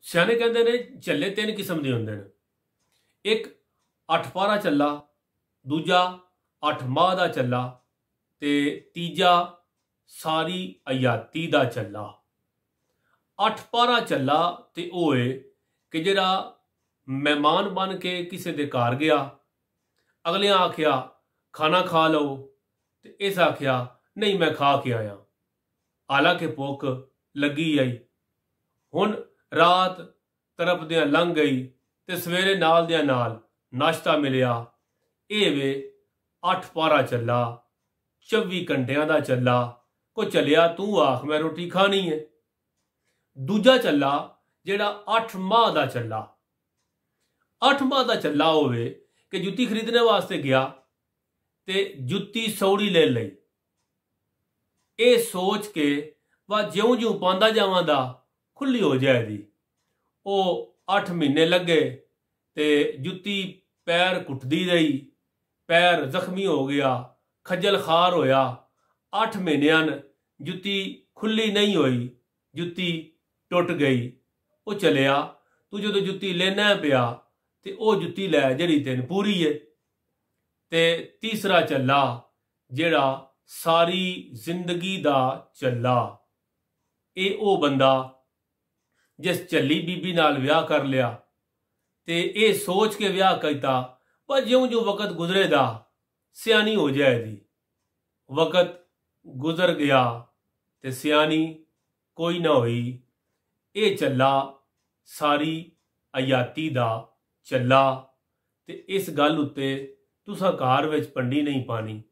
ਸਿਆਣੇ ਕਹਿੰਦੇ ਨੇ ਝੱਲੇ ਤਿੰਨ ਕਿਸਮ ਦੇ ਹੁੰਦੇ ਨੇ। ਇੱਕ 8 ਪਾਰਾ ਝੱਲਾ, ਦੂਜਾ 8 ਮਾਹ ਦਾ ਝੱਲਾ ਤੇ ਤੀਜਾ ਸਾਰੀ ਅਯਾਤੀ ਦਾ ਝੱਲਾ। 8 ਪਾਰਾ ਝੱਲਾ ਤੇ ਉਹ ਹੈ कि जिहड़ा मेहमान बन के किसी के घर गया, अगलियां आख्या खाना खा लो तो इस आख्या नहीं मैं खा के आया, हालांकि भुख लगी आई। हुण रात तरफदियां लंघ गई तो सवेरे नाल दियां नाल नाश्ता मिलिया। ये वे 8 पारा चला, 24 घंटियां दा चला। को चलिया तू आख मैं रोटी खानी है। दूजा चला ਜਿਹੜਾ 8 ਮਾਹ ਦਾ ਚੱਲਾ। 8 ਮਾਹ ਦਾ ਚੱਲਾ ਹੋਵੇ ਕਿ ਜੁੱਤੀ ਖਰੀਦਣੇ ਵਾਸਤੇ ਗਿਆ ਤੇ ਜੁੱਤੀ ਸੌੜੀ ਲੈ ਲਈ। ਇਹ ਸੋਚ ਕੇ ਵਾ ਜਿਉਂ-ਜਿਉਂ ਪਾਉਂਦਾ ਜਾਵਾਂਦਾ ਖੁੱਲੀ ਹੋ ਜਾਏਗੀ। ਉਹ 8 ਮਹੀਨੇ ਲੱਗੇ ਤੇ ਜੁੱਤੀ ਪੈਰ ਘੁੱਟਦੀ ਰਹੀ, ਪੈਰ ਜ਼ਖਮੀ ਹੋ ਗਿਆ, ਖੱਜਲ ਖਾਰ ਹੋਇਆ। 8 ਮਹੀਨਿਆਂ ਜੁੱਤੀ ਖੁੱਲੀ ਨਹੀਂ ਹੋਈ, ਜੁੱਤੀ ਟੁੱਟ ਗਈ। ਉਹ ਚਲਿਆ ਤੂੰ ਜਦੋਂ ਜੁੱਤੀ ਲੈਣਾ ਪਿਆ ਤੇ ਉਹ ਜੁੱਤੀ ਲੈ ਜਿਹੜੀ ਤੈਨੂੰ ਪੂਰੀ ਹੈ। ਤੇ ਤੀਸਰਾ ਚੱਲਾ ਜਿਹੜਾ ਸਾਰੀ ਜ਼ਿੰਦਗੀ ਦਾ ਚੱਲਾ, ਇਹ ਉਹ ਬੰਦਾ ਜਿਸ ਝੱਲੀ ਬੀਬੀ ਨਾਲ ਵਿਆਹ ਕਰ ਲਿਆ ਤੇ ਇਹ ਸੋਚ ਕੇ ਵਿਆਹ ਕੀਤਾ ਪਰ ਜਿਉਂ-ਜਿਉਂ ਵਕਤ ਗੁਜ਼ਰੇਦਾ ਸਿਆਣੀ ਹੋ ਜਾਏਗੀ। ਵਕਤ ਗੁਜ਼ਰ ਗਿਆ ਤੇ ਸਿਆਣੀ ਕੋਈ ਨਾ ਹੋਈ। ਇਹ ਚੱਲਾ सारी अयाती दा चला। ते इस गल उत्ते तुसां घर विच पंडी नहीं पानी।